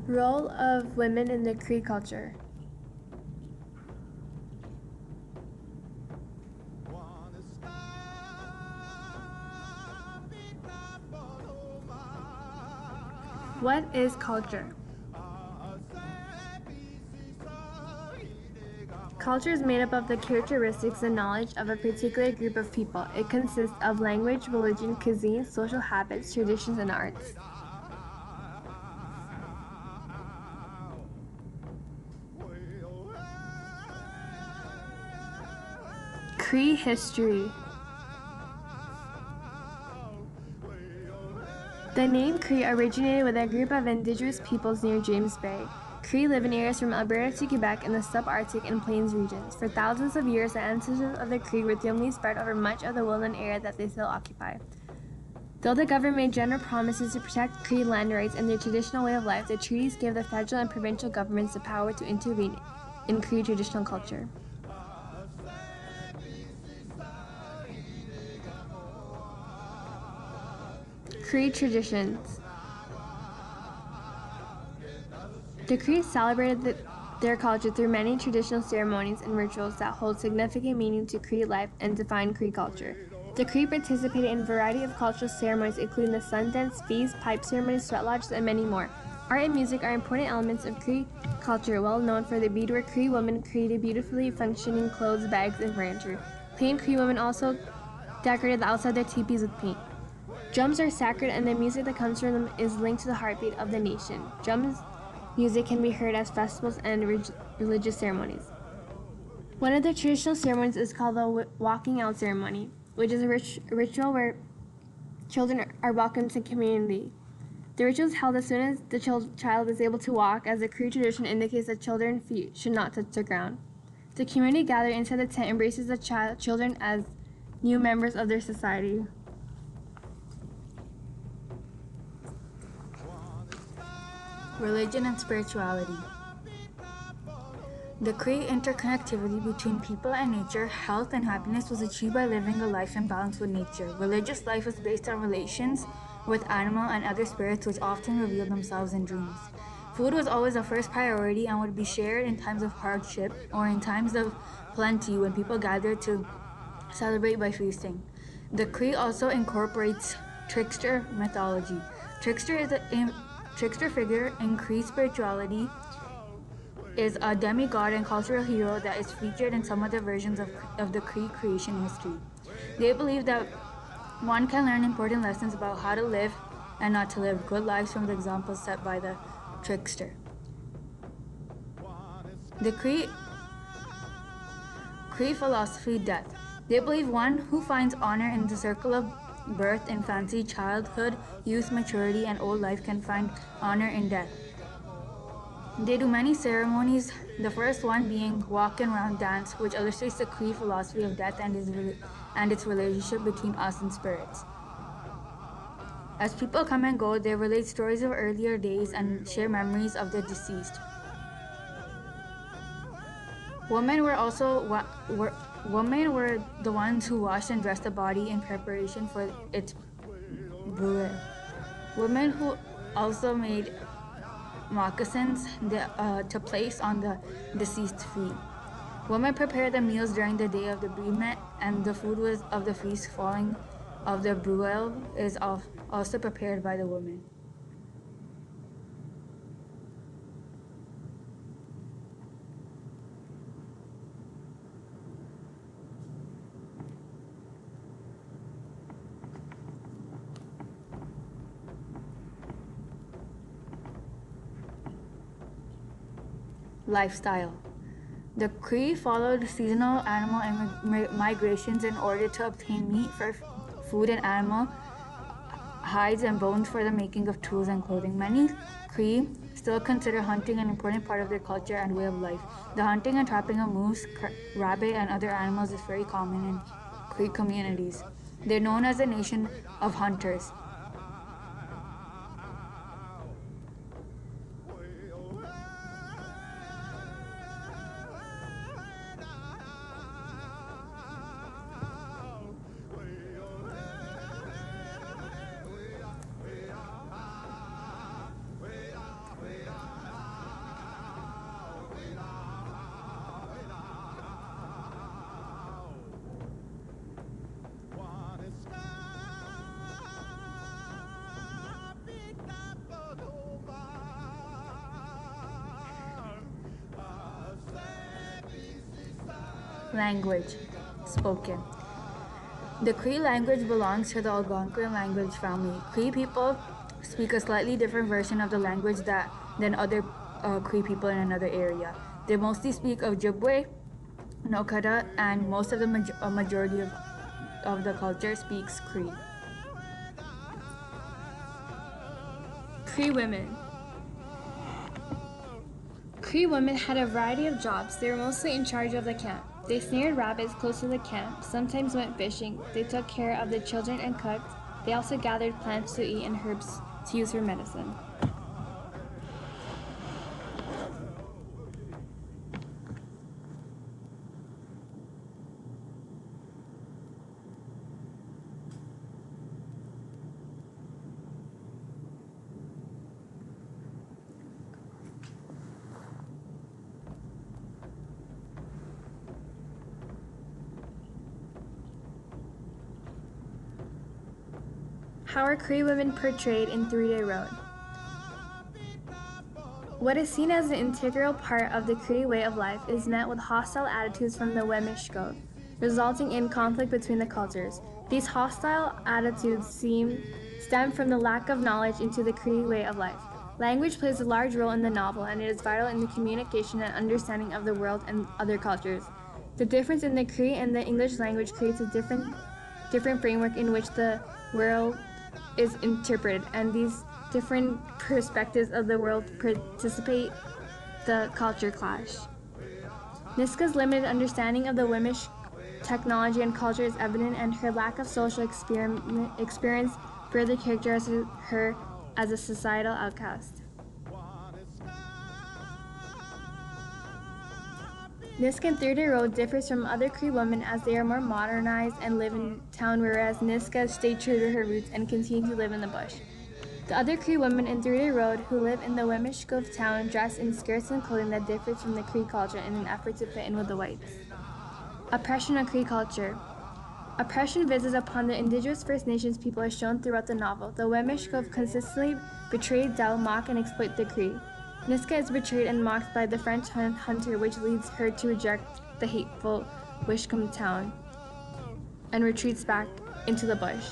Role of women in the Cree culture. What is culture? Culture is made up of the characteristics and knowledge of a particular group of people. It consists of language, religion, cuisine, social habits, traditions, and arts. Cree history. The name Cree originated with a group of indigenous peoples near James Bay. Cree live in areas from Alberta to Quebec in the subarctic and plains regions. For thousands of years, the ancestors of the Cree were thinly spread over much of the woodland area that they still occupy. Though the government made general promises to protect Cree land rights and their traditional way of life, the treaties gave the federal and provincial governments the power to intervene in Cree traditional culture. Cree traditions. The Cree celebrated their culture through many traditional ceremonies and rituals that hold significant meaning to Cree life and define Cree culture. The Cree participated in a variety of cultural ceremonies, including the sun dance, feasts, pipe ceremonies, sweat lodges, and many more. Art and music are important elements of Cree culture, well known for the beadwork. Cree women created beautifully functioning clothes, bags, and furniture. Plain Cree women also decorated the outside of their teepees with paint. Drums are sacred, and the music that comes from them is linked to the heartbeat of the nation. Drums music can be heard at festivals and religious ceremonies. One of the traditional ceremonies is called the walking out ceremony, which is a ritual where children are welcomed to community. The ritual is held as soon as the child is able to walk, as the Cree tradition indicates that children's feet should not touch the ground. The community gathered inside the tent embraces the children as new members of their society. Religion and spirituality. The Cree interconnectivity between people and nature, health and happiness was achieved by living a life in balance with nature. Religious life was based on relations with animal and other spirits, which often revealed themselves in dreams. Food was always a first priority and would be shared in times of hardship or in times of plenty when people gathered to celebrate by feasting. The Cree also incorporates trickster mythology. Trickster figure in Cree spirituality is a demigod and cultural hero that is featured in some of the versions of the Cree creation history. They believe that one can learn important lessons about how to live and not to live good lives from the examples set by the trickster. The Cree philosophy death. They believe one who finds honor in the circle of birth, infancy, childhood, youth, maturity, and old life can find honor in death. They do many ceremonies, the first one being walk-in round dance, which illustrates the Cree philosophy of death and its relationship between us and spirits. As people come and go, they relate stories of earlier days and share memories of the deceased. Women were the ones who washed and dressed the body in preparation for its burial. Women who also made moccasins to place on the deceased's feet. Women prepared the meals during the day of the bereavement, and the food of the feast following of the burial is also prepared by the women. Lifestyle. The Cree followed seasonal animal migrations in order to obtain meat for food and animal hides and bones for the making of tools and clothing. Many Cree still consider hunting an important part of their culture and way of life. The hunting and trapping of moose, rabbit, and other animals is very common in Cree communities. They're known as a nation of hunters. Language spoken. The Cree language belongs to the Algonquin language family. Cree people speak a slightly different version of the language than other Cree people in another area. They mostly speak Ojibwe, Nokata, and most of the majority of the culture speaks Cree. Cree women. Cree women had a variety of jobs. They were mostly in charge of the camp. They snared rabbits close to the camp, sometimes went fishing. They took care of the children and cooked. They also gathered plants to eat and herbs to use for medicine. How are Cree women portrayed in 3-Day Road? What is seen as an integral part of the Cree way of life is met with hostile attitudes from the Wemishko, resulting in conflict between the cultures. These hostile attitudes stem from the lack of knowledge into the Cree way of life. Language plays a large role in the novel, and it is vital in the communication and understanding of the world and other cultures. The difference in the Cree and the English language creates a different framework in which the world is interpreted, and these different perspectives of the world participate the culture clash. Niska's limited understanding of the Wemish technology and culture is evident, and her lack of social experience further characterizes her as a societal outcast. Niska and 3-Day Road differs from other Cree women as they are more modernized and live in town, whereas Niska stayed true to her roots and continued to live in the bush. The other Cree women in 3-Day Road who live in the Wemishkov town dress in skirts and clothing that differs from the Cree culture in an effort to fit in with the whites. Oppression on Cree culture. Oppression visited upon the indigenous First Nations people is shown throughout the novel. The Wemishkov consistently betray, doubt, mock, and exploit the Cree. Niska is betrayed and mocked by the French hunter, which leads her to reject the hateful Wishcombe town and retreats back into the bush.